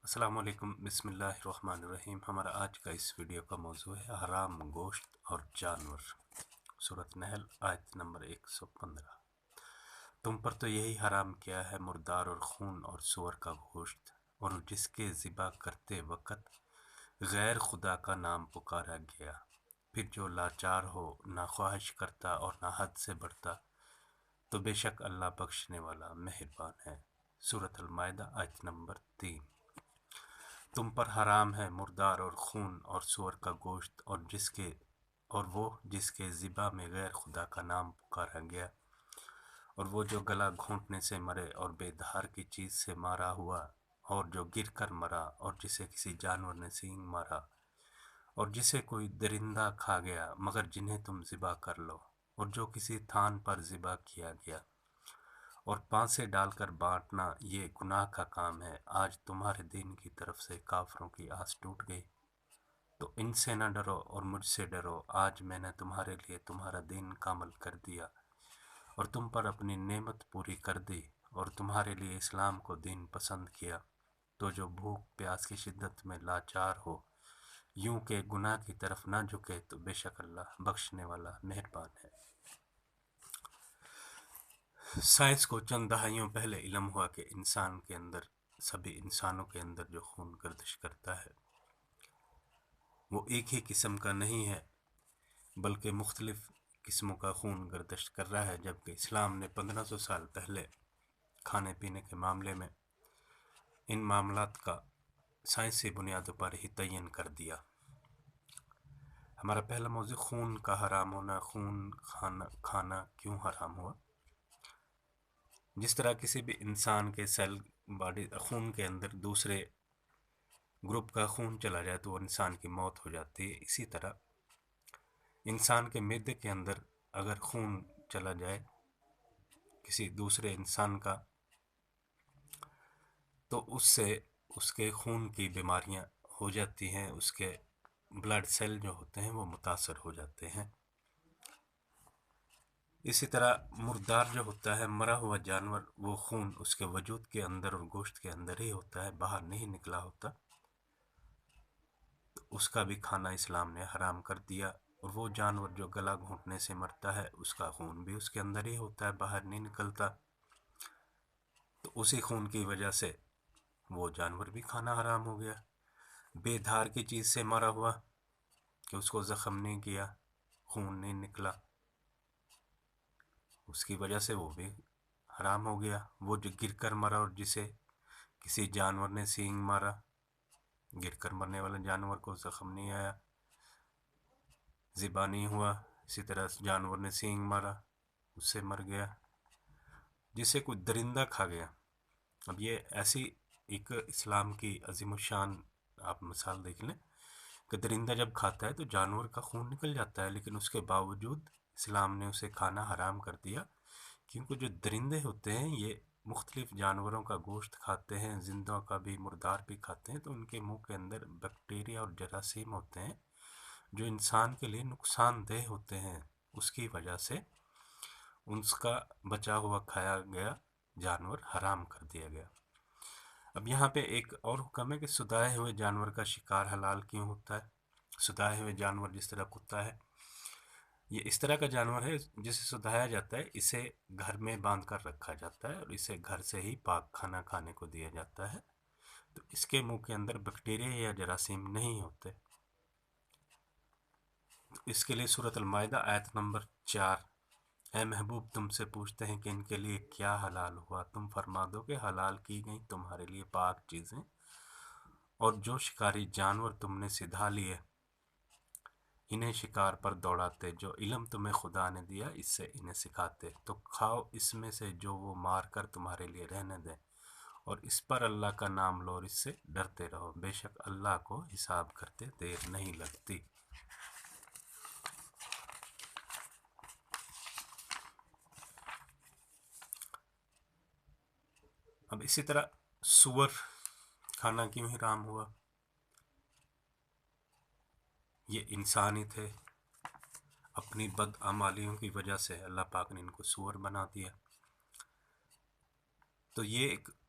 السلام علیکم، بسم اللہ الرحمن الرحیم۔ ہمارا آج کا اس ویڈیو کا موضوع ہے حرام گوشت اور جانور۔ سورۃ نحل آیت نمبر 115۔ تم پر تو یہی حرام کیا ہے مردار اور خون اور سور کا گوشت، اور جس کے ذبح کرتے وقت غیر خدا کا نام پکارا گیا، پھر جو لاچار ہو، نہ خواہش کرتا اور نہ حد سے بڑھتا، تو بے شک اللہ بخشنے والا مہربان ہے۔ سورۃ المائدہ آیت نمبر 3۔ تم پر حرام ہے مردار اور خون اور سور کا گوشت، اور وہ جس کے ذبح میں غیر خدا کا نام پکارا گیا، اور وہ جو گلا گھونٹنے سے مرے اور بے دھار کی چیز سے مارا ہوا، اور جو گر کر مرا، اور جسے کسی جانور نے سینگ مارا، اور جسے کوئی درندہ کھا گیا مگر جنہیں تم ذبح کر لو، اور جو کسی تھان پر ذبح کیا گیا، اور پانسے ڈال کر بانٹنا یہ گناہ کا کام ہے۔ آج تمہارے دین کی طرف سے کافروں کی آس ٹوٹ گئی، تو ان سے نہ ڈرو اور مجھ سے ڈرو۔ آج میں نے تمہارے لیے تمہارا دین کامل کر دیا اور تم پر اپنی نعمت پوری کر دی، اور تمہارے لیے اسلام کو دین پسند کیا۔ تو جو بھوک پیاس کی شدت میں لاچار ہو، یوں کہ گناہ کی طرف نہ جھکے، تو بے شک اللہ بخشنے والا مہربان ہے۔ سائنس کو چند دہائیوں پہلے علم ہوا کہ سبھی انسانوں کے اندر جو خون گردش کرتا ہے وہ ایک ہی قسم کا نہیں ہے، بلکہ مختلف قسموں کا خون گردش کر رہا ہے، جبکہ اسلام نے 1500 سال پہلے کھانے پینے کے معاملے میں ان معاملات کا سائنسی بنیادوں پر ہی تعین کر دیا۔ ہمارا پہلا موضوع خون کا حرام ہونا۔ خون کھانا کیوں حرام ہوا؟ جس طرح کسی بھی انسان کے سیل خون کے اندر دوسرے گروپ کا خون چلا جائے تو وہ انسان کی موت ہو جاتی ہے، اسی طرح انسان کے معدے کے اندر اگر خون چلا جائے کسی دوسرے انسان کا، تو اس سے اس کے خون کی بیماریاں ہو جاتی ہیں، اس کے بلڈ سیل جو ہوتے ہیں وہ متاثر ہو جاتے ہیں۔ اسی طرح مردار جو ہوتا ہے، مرا ہوا جانور، وہ خون اس کے وجود کے اندر اور گوشت کے اندر ہی ہوتا ہے، باہر نہیں نکلا ہوتا، تو اس کا بھی کھانا اسلام نے حرام کر دیا۔ اور وہ جانور جو گلا گھونٹنے سے مرتا ہے، اس کا خون بھی اس کے اندر ہی ہوتا ہے، باہر نہیں نکلتا، تو اسی خون کی وجہ سے وہ جانور بھی کھانا حرام ہو گیا۔ بے دھار کی چیز سے مارا ہوا کہ اس کو زخم نہیں کیا، خون نہیں نکلا، اس کی وجہ سے وہ بھی حرام ہو گیا۔ وہ جو گر کر مرا اور جسے کسی جانور نے سینگ مارا، گر کر مرنے والے جانور کو زخم نہیں آیا، ذبح نہیں ہوا، اسی طرح جانور نے سینگ مارا، اس سے مر گیا۔ جسے کوئی درندہ کھا گیا، اب یہ ایسی ایک اسلام کی عظیم الشان آپ مثال دیکھ لیں کہ درندہ جب کھاتا ہے تو جانور کا خون نکل جاتا ہے، لیکن اس کے باوجود اسلام نے اسے کھانا حرام کر دیا، کیونکہ جو درندے ہوتے ہیں یہ مختلف جانوروں کا گوشت کھاتے ہیں، زندوں کا بھی، مردار بھی کھاتے ہیں، تو ان کے منہ کے اندر بیکٹیریا اور جراثیم ہوتے ہیں جو انسان کے لیے نقصان دہ ہوتے ہیں۔ اس کی وجہ سے اس کا بچا ہوا کھایا گیا جانور حرام کر دیا گیا۔ اب یہاں پہ ایک اور حکم ہے کہ سدائے ہوئے جانور کا شکار حلال کیوں ہوتا ہے؟ سدائے ہوئے جانور جس طرح کتا ہے، یہ اس طرح کا جانور ہے جسے سدایا جاتا ہے، اسے گھر میں باندھ کر رکھا جاتا ہے اور اسے گھر سے ہی پاک کھانا کھانے کو دیا جاتا ہے، تو اس کے منہ کے اندر بیکٹیریا یا جراثیم نہیں ہوتے۔ اس کے لیے سورۃ المائدہ آیت نمبر 4: اے محبوب، تم سے پوچھتے ہیں کہ ان کے لیے کیا حلال ہوا، تم فرما دو کہ حلال کی گئی تمہارے لیے پاک چیزیں، اور جو شکاری جانور تم نے سدھا لیے انہیں شکار پر دوڑاتے، جو علم تمہیں خدا نے دیا اس سے انہیں سکھاتے، تو کھاؤ اس میں سے جو وہ مار کر تمہارے لیے رہنے دیں، اور اس پر اللہ کا نام لو اور اس سے ڈرتے رہو، بے شک اللہ کو حساب کرتے دیر نہیں لگتی۔ اب اسی طرح سور کھانا کیوں حرام ہوا؟ یہ انسان ہی تھے، اپنی بدعمالیوں کی وجہ سے اللہ پاک نے ان کو سور بنا دیا، تو یہ